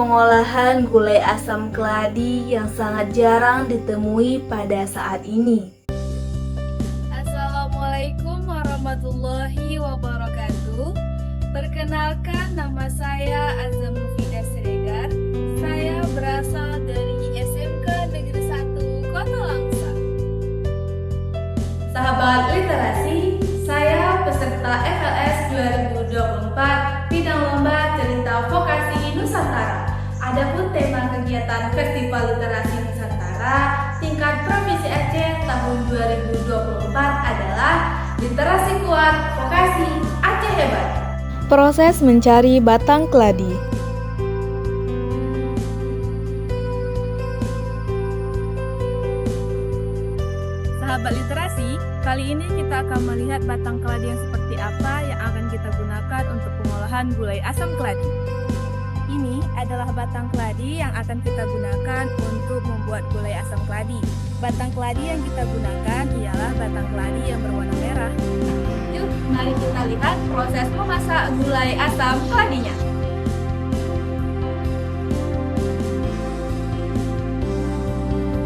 pengolahan gulai asam keladi yang sangat jarang ditemui pada saat ini. Assalamualaikum warahmatullahi wabarakatuh. Perkenalkan, nama saya Azam Mufidah Siregar. Saya berasal dari SMK Negeri 1 Kota Langsa. Sahabat literasi, saya peserta FLS 2024 bidang lomba cerita vokasi Nusantara. Adapun tema kegiatan Festival Literasi Nusantara tingkat Provinsi Aceh tahun 2024 adalah Literasi Kuat Vokasi Aceh Hebat. Proses mencari batang keladi. Sahabat literasi, kali ini kita akan melihat batang keladi yang seperti apa yang akan kita gunakan untuk pengolahan gulai asam keladi. Ini adalah batang keladi yang akan kita gunakan untuk membuat gulai asam keladi. Batang keladi yang kita gunakan ialah batang keladi yang berwarna merah. Yuk, mari kita lihat proses memasak gulai asam keladinya.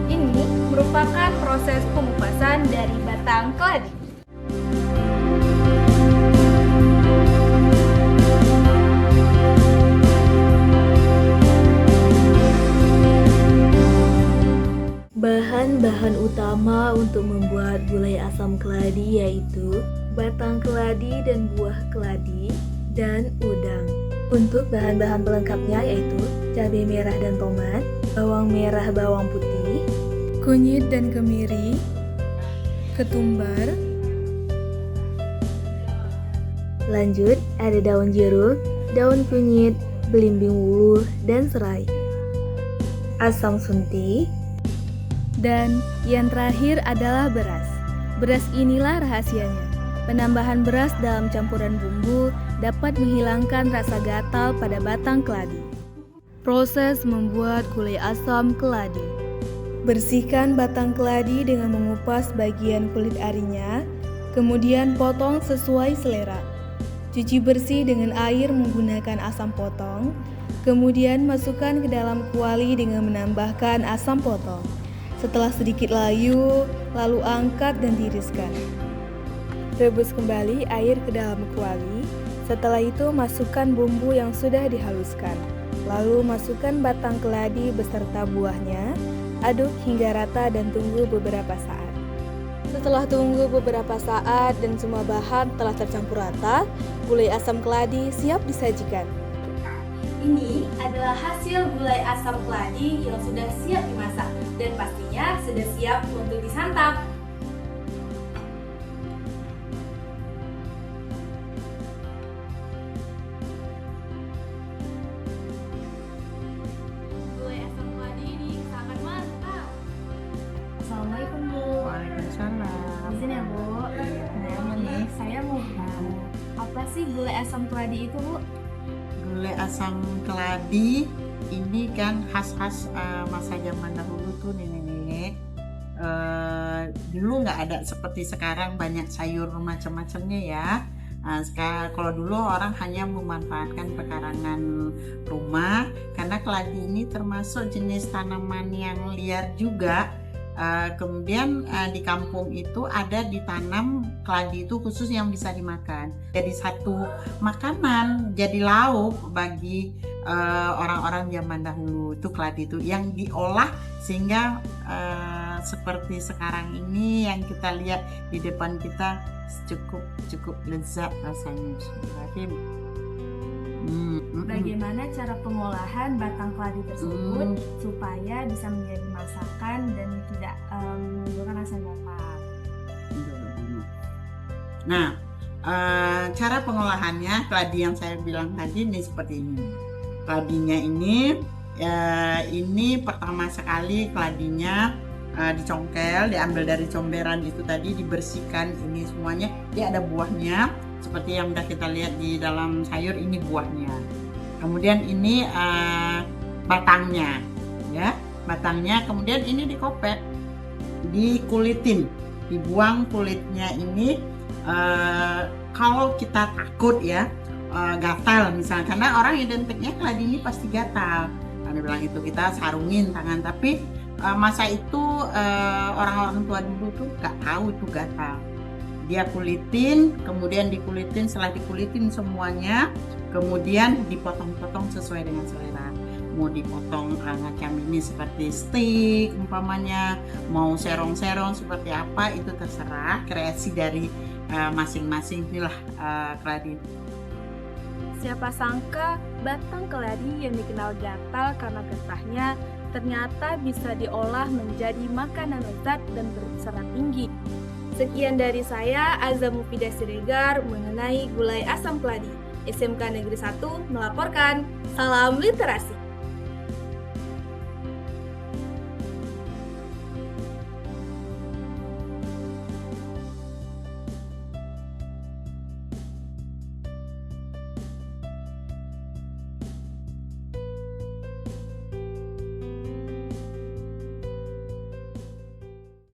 Ini merupakan proses pengupasan dari batang keladi. Bahan-bahan utama untuk membuat gulai asam keladi yaitu batang keladi dan buah keladi dan udang. Untuk bahan-bahan pelengkapnya yaitu cabai merah dan tomat, bawang merah, bawang putih, Kunyit dan kemiri, ketumbar, lanjut ada daun jeruk, daun kunyit, belimbing wuluh, dan serai, asam sunti, dan yang terakhir adalah beras. Beras inilah rahasianya. Penambahan beras dalam campuran bumbu dapat menghilangkan rasa gatal pada batang keladi. Proses membuat gulai asam keladi. Bersihkan batang keladi dengan mengupas bagian kulit arinya, kemudian potong sesuai selera. Cuci bersih dengan air menggunakan asam potong, kemudian masukkan ke dalam kuali dengan menambahkan asam potong. Setelah sedikit layu, lalu angkat dan tiriskan. Rebus kembali air ke dalam kuali. Setelah itu masukkan bumbu yang sudah dihaluskan. Lalu masukkan batang keladi beserta buahnya. Aduk hingga rata dan tunggu beberapa saat. Setelah tunggu beberapa saat dan semua bahan telah tercampur rata, gulai asam keladi siap disajikan. Ini adalah hasil gulai asam keladi yang sudah siap dimasak dan pastinya sudah siap untuk disantap. Gulai asam keladi ini sangat mantap. Assalamualaikum Bu. Waalaikumsalam. Izin ya Bu. Apa nih? Saya mau tahu apa sih gulai asam keladi itu Bu? Gulai asam keladi ini kan khas-khas masa zaman dahulu tuh nenek-nenek. Dulu nggak ada seperti sekarang banyak sayur macam-macamnya ya. Kalau dulu orang hanya memanfaatkan pekarangan rumah karena keladi ini termasuk jenis tanaman yang liar juga. Kemudian di kampung itu ada ditanam keladi itu khusus yang bisa dimakan. Jadi satu makanan, jadi lauk bagi orang-orang zaman dahulu itu keladi itu yang diolah sehingga seperti sekarang ini yang kita lihat di depan kita cukup lezat rasanya. Bagaimana cara pengolahan batang keladi tersebut supaya bisa menjadi masakan dan tidak menimbulkan rasa gatal? Nah, cara pengolahannya keladi yang saya bilang tadi ini seperti ini. Keladinya ini pertama sekali keladinya dicongkel, diambil dari comberan itu tadi, dibersihkan ini semuanya. Dia ada buahnya seperti yang udah kita lihat di dalam sayur, ini buahnya. Kemudian ini batangnya, ya batangnya. Kemudian ini dikopek, dikulitin, dibuang kulitnya ini. Kalau kita takut ya gatal misalnya, karena orang identiknya keladi ini pasti gatal. dia bilang itu kita sarungin tangan, tapi masa itu orang-orang tua dulu tuh nggak tahu itu gatal. Dia kulitin, kemudian dikulitin, setelah dikulitin semuanya, kemudian dipotong-potong sesuai dengan selera. Mau dipotong macam ini seperti steak umpamanya, mau serong-serong seperti apa, itu terserah kreasi dari masing-masing. Inilah keladi. Siapa sangka batang keladi yang dikenal gatal karena getahnya ternyata bisa diolah menjadi makanan lezat dan berserat tinggi. Sekian dari saya, Azza Mufidah Siregar, mengenai gulai asam keladi. SMK Negeri 1 melaporkan. Salam literasi.